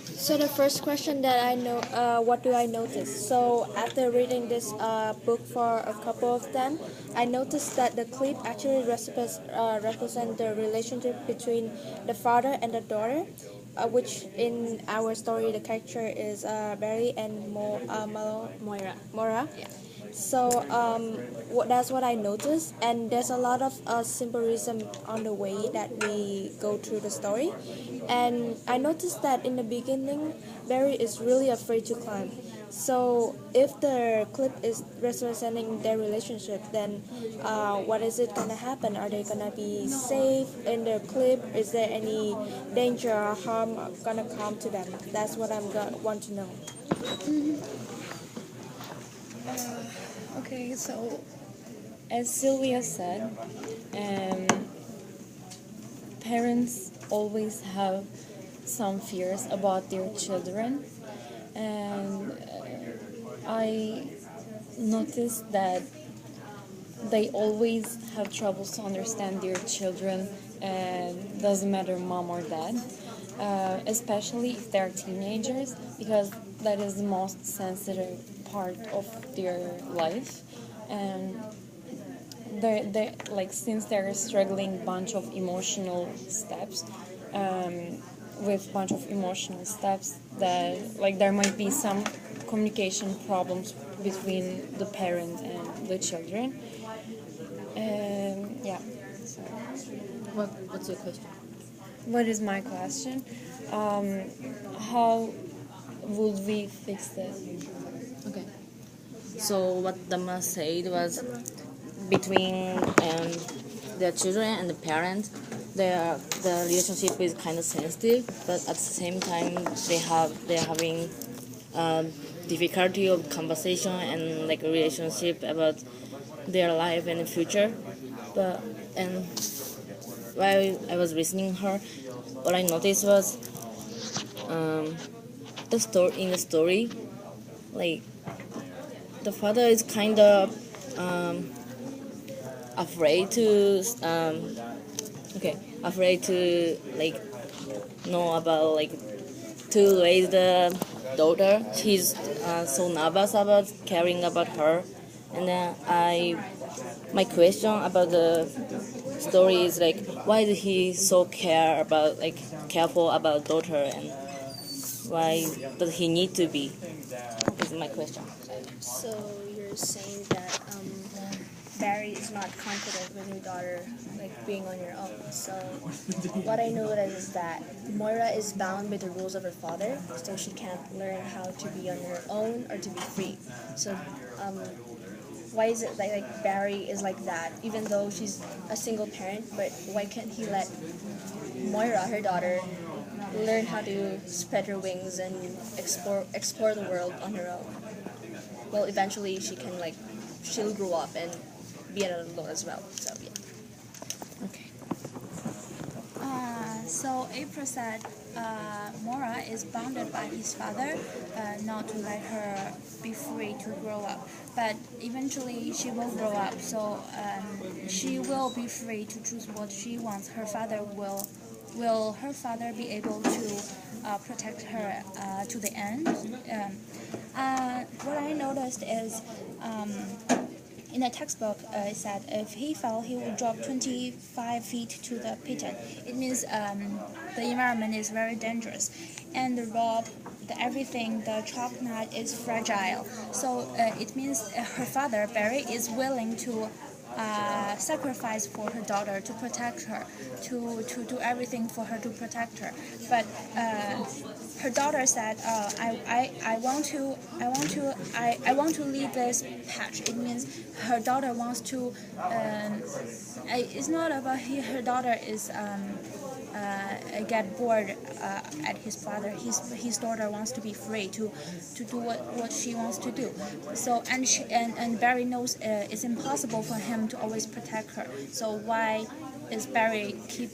So the first question that I know, what do I notice? So after reading this book for a couple of them, I noticed that the clip actually represent the relationship between the father and the daughter, which in our story the character is Barry and Mora. So that's what I noticed, and there's a lot of symbolism on the way that we go through the story. And I noticed that in the beginning, Barry is really afraid to climb. So if the clip is representing their relationship, then what is it gonna happen? Are they gonna be safe in the clip? Is there any danger or harm gonna come to them? That's what want to know. Okay, so as Sylvia said, um, parents always have some fears about their children, and I noticed that they always have troubles to understand their children, and doesn't matter mom or dad, especially if they're teenagers, because that is the most sensitive part of their life. And they like, since they're struggling bunch of emotional steps, with bunch of emotional steps, that like there might be some communication problems between the parent and the children. Yeah. So, What's your question? what is my question? How would we fix this? Okay. So what Damla said was between the children and the parents, the relationship is kind of sensitive, but at the same time they're having difficulty of conversation and like a relationship about their life and the future. But and while I was listening her, what I noticed was the story in the story, like the father is kind of afraid to afraid to like know about like to raise the daughter. He's so nervous about caring about her, and then my question about the story is like, why did he so careful about daughter, and why does he need to be? Is my question. So you're saying that Barry is not confident with your daughter, like being on your own. So what I noticed is that Moira is bound by the rules of her father, so she can't learn how to be on her own or to be free. So why is it like Barry is like that, even though she's a single parent? But why can't he let Moira, her daughter, learn how to spread her wings and explore the world on her own? Well, eventually she'll grow up and be an adult as well. So yeah. Okay. So April said Mora is bounded by his father not to let her be free to grow up. But eventually she will grow up, so she will be free to choose what she wants. Her father will her father be able to protect her to the end? What I noticed is in the textbook it said if he fell, he would drop 25 feet to the pit. It means the environment is very dangerous, and the rope, the chalk nut is fragile. So it means her father, Barry, is willing to sacrifice for her daughter to protect her, to do everything for her to protect her. But her daughter said, I want to leave this patch. It means her daughter wants to. It's not about her daughter is. Get bored at his father. His daughter wants to be free to do what she wants to do. So and Barry knows it's impossible for him to always protect her. So why is Barry keep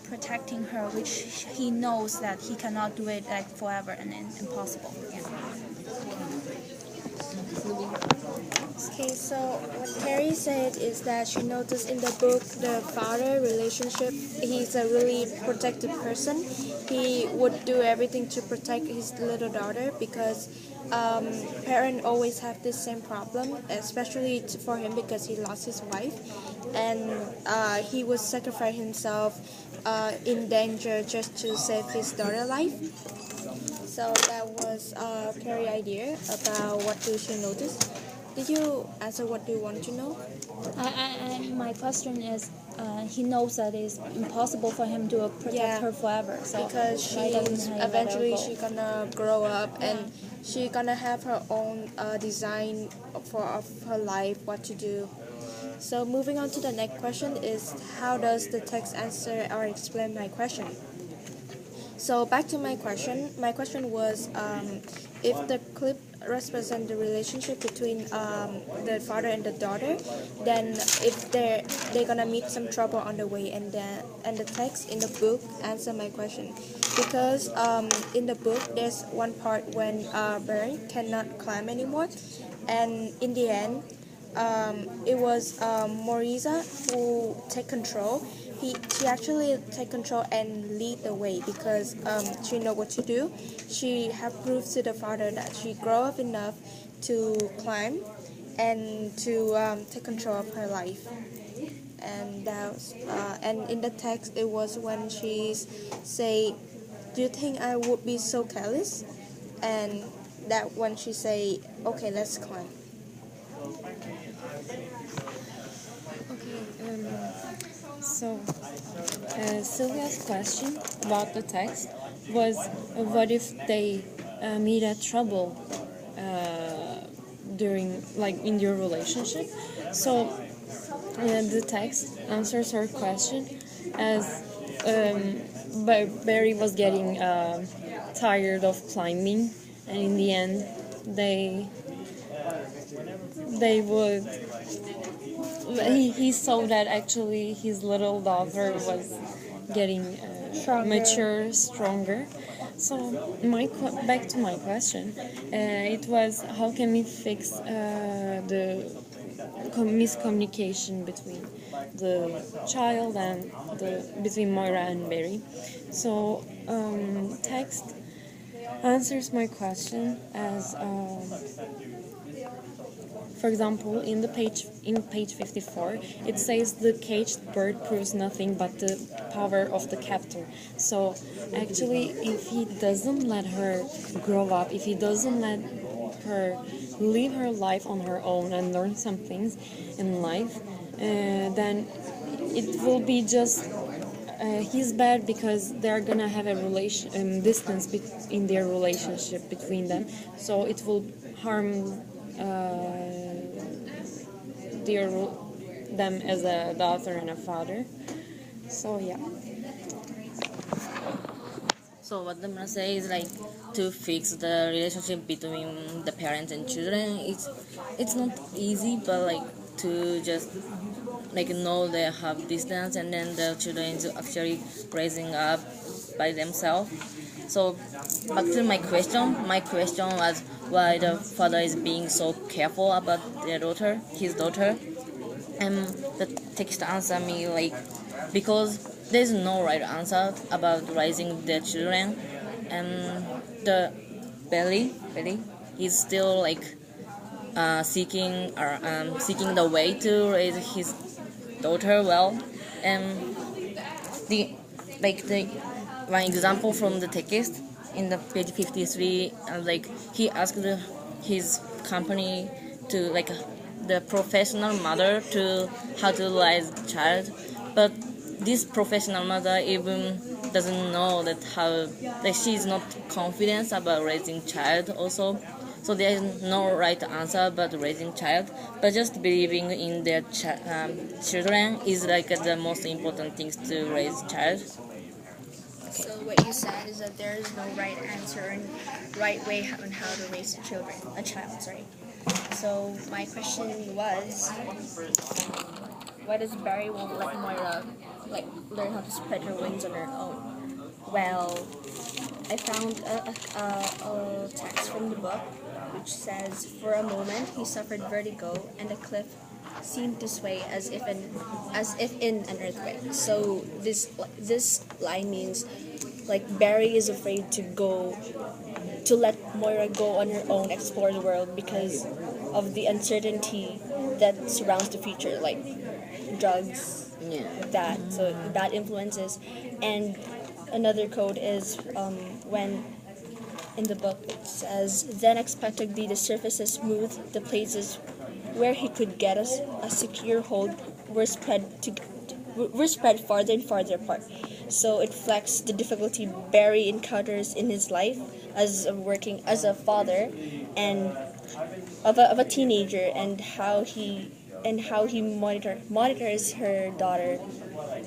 protecting her, which he knows that he cannot do it like forever and impossible? Yeah. Okay, so what Carrie said is that she noticed in the book the father relationship. He's a really protective person. He would do everything to protect his little daughter because parents always have this same problem, especially for him because he lost his wife, and he would sacrifice himself in danger just to save his daughter's life. So that was Carrie's idea about what do she notice. Did you answer what do you want to know? My question is, he knows that it's impossible for him to protect Yeah. her forever. So Because why doesn't he let her eventually go? she gonna grow up and she gonna have her own design of her life, what to do. So moving on to the next question is how does the text answer or explain my question? So back to my question. My question was if the clip represents the relationship between the father and the daughter, then if they're gonna meet some trouble on the way, and the text in the book answer my question because in the book there's one part when Barry cannot climb anymore, and in the end it was Morisa who take control. She actually take control and lead the way because she know what to do. She have proved to the father that she grow up enough to climb and to take control of her life. And that was, and in the text it was when she say, "Do you think I would be so careless?" And that when she say, "Okay, let's climb." So, Sylvia's question about the text was, what if they meet a trouble during, like, in your relationship? So, the text answers her question as Barry was getting tired of climbing, and in the end, they would. He saw that actually his little daughter was getting mature, stronger. So back to my question, it was how can we fix the miscommunication between the child and between Moira and Barry. So text answers my question as. For example, in page 54, it says the caged bird proves nothing but the power of the captor. So actually, if he doesn't let her grow up, if he doesn't let her live her life on her own and learn some things in life, then it will be just he's bad because they're gonna have a distance in their relationship between them. So it will harm. Them as a daughter and a father. So yeah. So what I'm gonna say is like to fix the relationship between the parents and children. It's not easy, but like to just like know they have distance, and then the children is actually raising up by themselves. So back to my question. My question was why the father is being so careful about his daughter, and the text answer me like because there's no right answer about raising their children, and the belly he's still like seeking the way to raise his daughter well, and the the one example from the text in the page 53, like he asked his company to like the professional mother to how to raise child, but this professional mother even doesn't know that how like she's not confident about raising child also. So there is no right answer about raising child, but just believing in their children is like the most important things to raise child. So what you said is that there is no right answer and right way on how to raise a child. Sorry. So my question was, why does Barry won't let Moira like learn how to spread her wings on her own? Well, I found a text from the book which says, "For a moment he suffered vertigo, and the cliff seemed to sway as if in an earthquake." So this line means like Barry is afraid to let Moira go on her own, explore the world because of the uncertainty that surrounds the future, like drugs, Yeah. that so bad influences. And another quote is when in the book it says, "Then unexpectedly the surface is smooth, the places where he could get a secure hold were spread farther and farther apart." So it reflects the difficulty Barry encounters in his life as a father and of a teenager, and how he monitors her daughter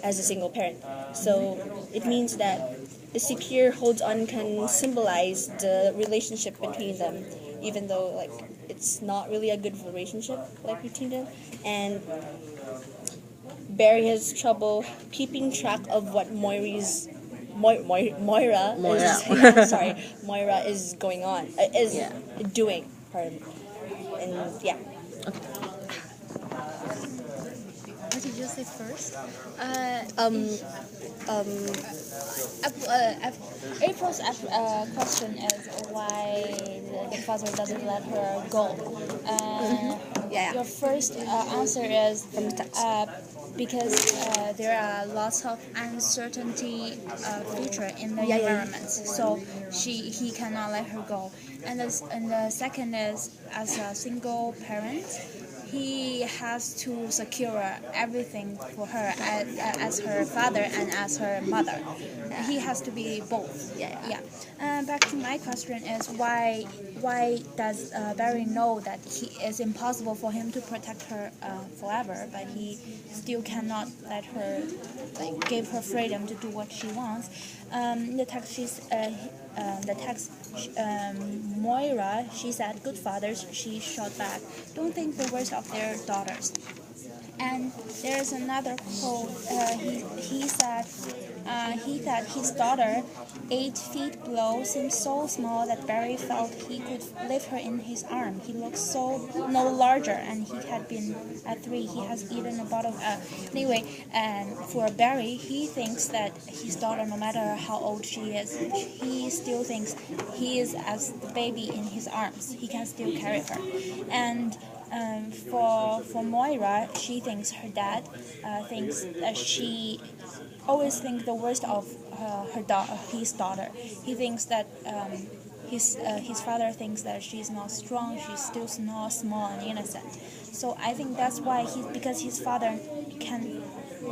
as a single parent. So it means that the secure holds on can symbolize the relationship between them, even though like it's not really a good relationship like between them. And Barry has trouble keeping track of what Moira is yeah, sorry, Moira is going on is Yeah. doing. Pardon. And yeah. What did you say first? April's question is why the father doesn't let her go. Yeah. Your first answer is From the text. Because there are lots of uncertainty future in the Yeah, yeah. environment, so he cannot let her go. And the second is, as a single parent, he has to secure everything for her as her father and as her mother. He has to be both. Yeah. Back to my question is why does Barry know that it's impossible for him to protect her forever, but he still cannot let her give her freedom to do what she wants? Moira, she said, "Good fathers," she shot back, "don't think the worst of their daughters." And there's another quote. He said his daughter, 8 feet below, seemed so small that Barry felt he could lift her in his arm. He looked no larger, and he had been at 3. He has eaten a bottle. Anyway, and for Barry, he thinks that his daughter, no matter how old she is, he still thinks he is as the baby in his arms. He can still carry her, and. For Moira, she thinks her dad thinks that she always thinks the worst of his daughter. He thinks that his father thinks that she's not strong, she's still small and innocent. So I think that's why because his father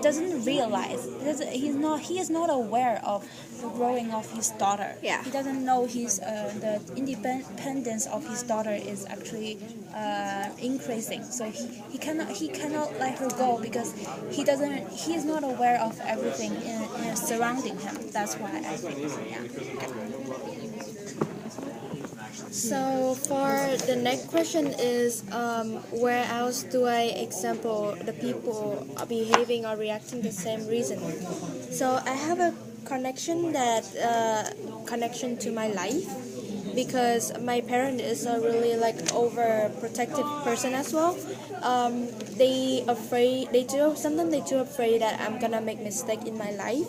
doesn't realize, he is not aware of the growing of his daughter. Yeah. He doesn't know the independence of his daughter is actually increasing. So he cannot let her go because he is not aware of everything surrounding him. That's why I think So for the next question is, where else do I example the people are behaving or reacting the same reason? So I have a connection connection to my life, because my parent is a really like overprotective person as well. Sometimes they too afraid that I'm gonna make mistake in my life,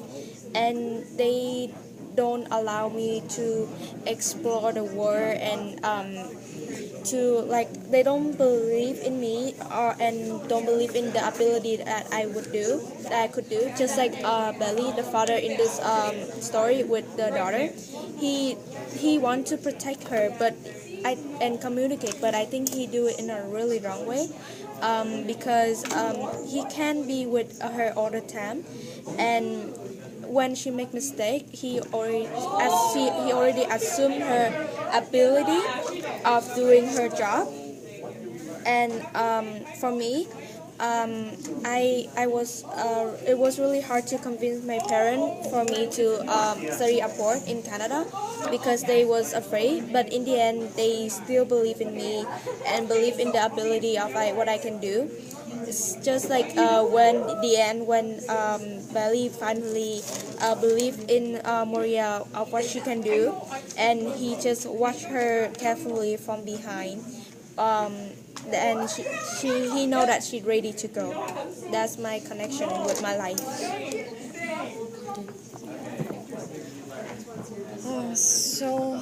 and they don't allow me to explore the world, and they don't believe in me and don't believe in the ability that I could do. Just like Belly, the father in this story with the daughter, he wants to protect her and communicate, but I think he do it in a really wrong way, because he can be with her all the time, and when she make mistake, he already assumed her ability of doing her job. And for me, it was really hard to convince my parents for me to study abroad in Canada, because they was afraid. But in the end, they still believe in me and believe in the ability of what I can do. it's just like when the end when Belly finally believed in Moria of what she can do, and he just watched her carefully from behind. Um, and he know that she's ready to go. That's my connection with my life. So